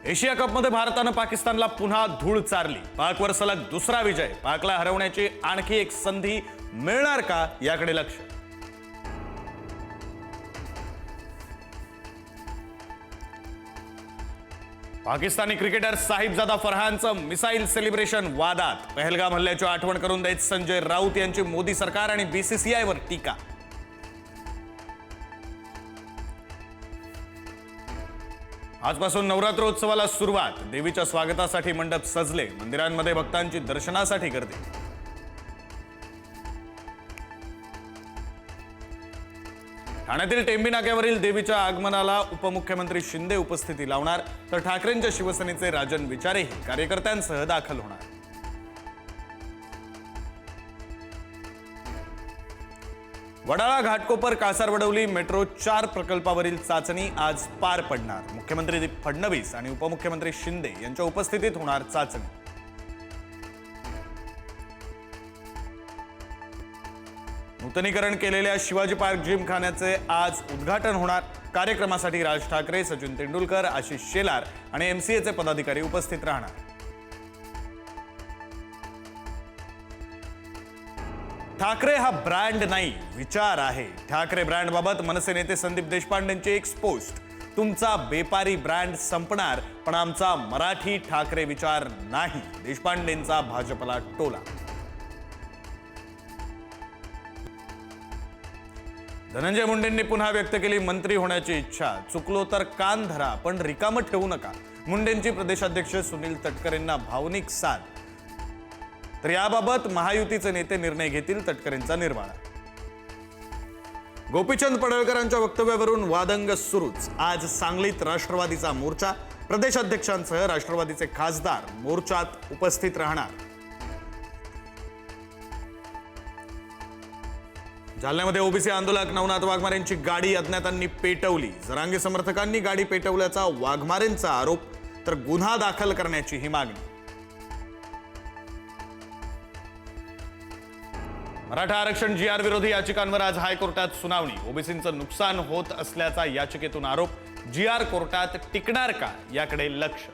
Asia कपमध्ये भारतानं पाकिस्तानला पुन्हा धूळ चारली। पाकवर सलग दुसरा विजय। पाकला हरवण्याची आणखी एक संधी मिळणार का याकडे लक्ष। पाकिस्तानी क्रिकेटर साहिबजादा फरहानचं मिसाईल सेलिब्रेशन वादात। पहलगाम हल्ल्याची आठवण करून देत संजय राऊत यांची मोदी सरकार आणि बीसीसीआयवर टीका। आजपासून नवरात्रोत्सवाला सुरुवात। देवीच्या स्वागतासाठी मंडप सजले। मंदिरांमध्ये भक्तांची दर्शनासाठी गर्दी। ठाण्यातील टेंबी नाक्यावरील देवीच्या आगमनाला उपमुख्यमंत्री शिंदे उपस्थिती लावणार, तर ठाकरेंच्या शिवसेनेचे राजन विचारेही कार्यकर्त्यांसह दाखल होणार। वडाळा घाटकोपर कासारवडवली मेट्रो 4 प्रकल्पावरील चाचणी आज पार पडणार। मुख्यमंत्री फडणवीस आणि उपमुख्यमंत्री शिंदे यांच्या उपस्थितीत होणार चाचणी। नूतनीकरण केलेल्या शिवाजी पार्क जिमखान्याचे आज उद्घाटन होणार। कार्यक्रमासाठी राज ठाकरे, सचिन तेंडुलकर, आशिष शेलार आणि एमसीएचे पदाधिकारी उपस्थित राहणार। ठाकरे हा ब्रँड नाही, विचार आहे। ठाकरे ब्रँडबाबत मनसे नेते संदीप देशपांडेंची एक पोस्ट। तुमचा बेपारी ब्रँड संपणार, पण आमचा मराठी ठाकरे विचार नाही। देशपांडेंचा भाजपला टोला। धनंजय मुंडेंनी पुन्हा व्यक्त केली मंत्री होण्याची इच्छा। चुकलो तर कान धरा, पण रिकामं ठेवू नका। मुंडेंची प्रदेशाध्यक्ष सुनील तटकरेंना भावनिक साथ। तर याबाबत महायुतीचे नेते निर्णय घेतील, तटकरेंचा निर्वाळा। गोपीचंद पडळकरांच्या वक्तव्यावरून वादंग सुरूच। आज सांगलीत राष्ट्रवादीचा मोर्चा। प्रदेशाध्यक्षांसह राष्ट्रवादीचे खासदार मोर्चात उपस्थित राहणार। जालन्यामध्ये ओबीसी आंदोलक नवनाथ वाघमारेंची गाडी अज्ञातांनी पेटवली। जरांगे समर्थकांनी गाडी पेटवल्याचा वाघमारेंचा आरोप, तर गुन्हा दाखल करण्याची ही मागणी। मराठा आरक्षण जीआर विरोधी याचिकांवर आज हायकोर्टात सुनावणी। ओबीसींचं नुकसान होत असल्याचा याचिकेतून आरोप। जीआर कोर्टात टिकणार का याकडे लक्ष।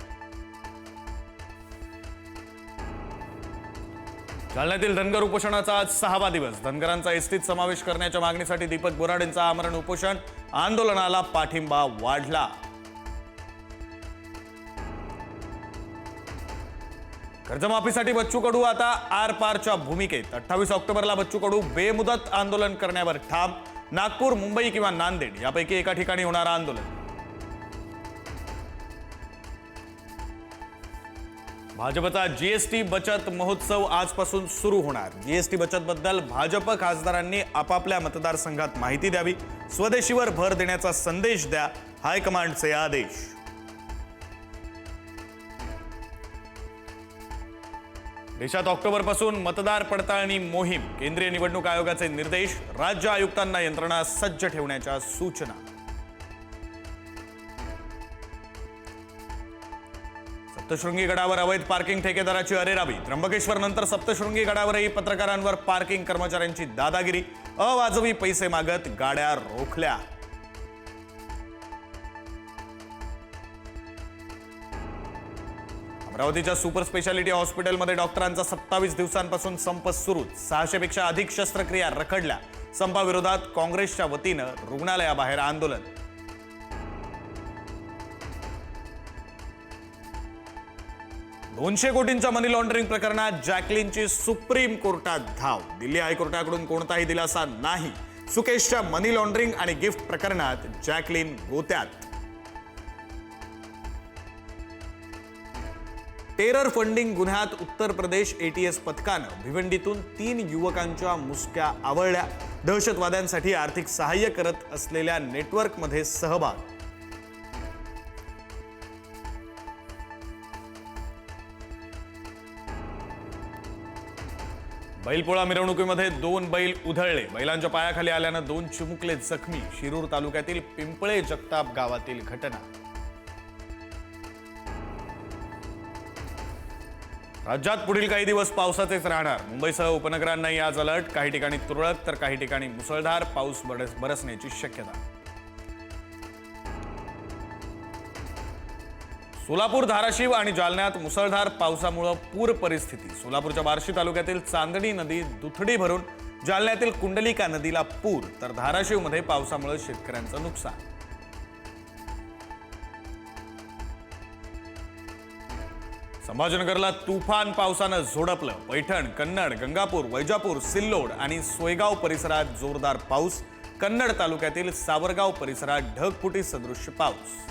जालन्यातील धनगर उपोषणाचा आज 6वा दिवस। धनगरांचा एसटीत समावेश करण्याच्या मागणीसाठी दीपक बोराडेंचं आमरण उपोषण। आंदोलनाला पाठिंबा वाढला। कर्जमाफीसाठी बच्चू कडू आता आरपारच्या भूमिकेत। 28 ऑक्टोबरला बच्चू कडू बेमुदत आंदोलन करण्यावर ठाम। नागपूर, मुंबई किंवा नांदेड यापैकी एका ठिकाणी होणार आंदोलन। भाजपचा जीएसटी बचत महोत्सव आजपासून सुरू होणार। जीएसटी बचत बद्दल भाजप खासदारांनी आपापल्या मतदारसंघात माहिती द्यावी। स्वदेशीवर भर देण्याचा संदेश द्या, हायकमांडचे आदेश। देशात ऑक्टोबरपासून मतदार पडताळणी मोहीम। केंद्रीय निवडणूक आयोगाचे निर्देश। राज्य आयुक्तांना यंत्रणा सज्ज ठेवण्याच्या सूचना। सप्तशृंगी गडावर अवैध पार्किंग ठेकेदाराची अरेरावी। त्र्यंबकेश्वर नंतर सप्तशृंगी गडावरही पत्रकारांवर पार्किंग कर्मचाऱ्यांची दादागिरी। अवाजवी पैसे मागत गाड्या रोखल्या। अमरावतीच्या सुपर स्पेशालिटी हॉस्पिटलमध्ये डॉक्टरांचा 27 दिवसांपासून संप सुरूच। 600 पेक्षा अधिक शस्त्रक्रिया रखडल्या। संपाविरोधात काँग्रेसच्या वतीनं रुग्णालयाबाहेर आंदोलन। $200 कोटींच्या मनी लॉन्ड्रिंग प्रकरणात जॅकलिनची सुप्रीम कोर्टात धाव। दिल्ली हायकोर्टाकडून कोणताही दिलासा नाही। सुकेशच्या मनी लॉन्ड्रिंग आणि गिफ्ट प्रकरणात जॅकलिन गोत्यात। टेरर फंडिंग गुन्ह्यात उत्तर प्रदेश एटीएस पथकानं भिवंडीतून 3 युवकांच्या मुसक्या आवळल्या। दहशतवाद्यांसाठी आर्थिक सहाय्य करत असलेल्या नेटवर्कमध्ये सहभाग। बैलपोळा मिरवणुकीमध्ये 2 बैल उधळले। बैलांच्या पायाखाली आल्यानं 2 चिमुकले जखमी। शिरूर तालुक्यातील पिंपळे जगताप गावातील घटना। राज्यात पुढील काही दिवस पावसाचेच राहणार। मुंबईसह उपनगरांनाही आज अलर्ट। काही ठिकाणी तुरळक तर काही ठिकाणी मुसळधार पाऊस बरसण्याची शक्यता। सोलापूर, धाराशिव आणि जालन्यात मुसळधार पावसामुळे पूर परिस्थिती. सोलापूरच्या बार्शी तालुक्यातील चांदणी नदी दुथडी भरून, जालन्यातील कुंडलिका नदीला पूर, तर धाराशिवमध्ये पावसामुळे शेतकऱ्यांचं नुकसान. संभाजीनगरला तुफान पावसानं झोडपलं. पैठण, कन्नड, गंगापूर, वैजापूर, सिल्लोड आणि सोयगाव परिसरात जोरदार पाऊस. कन्नड तालुक्यातील सावरगाव परिसरात ढगफुटी सदृश्य पाऊस.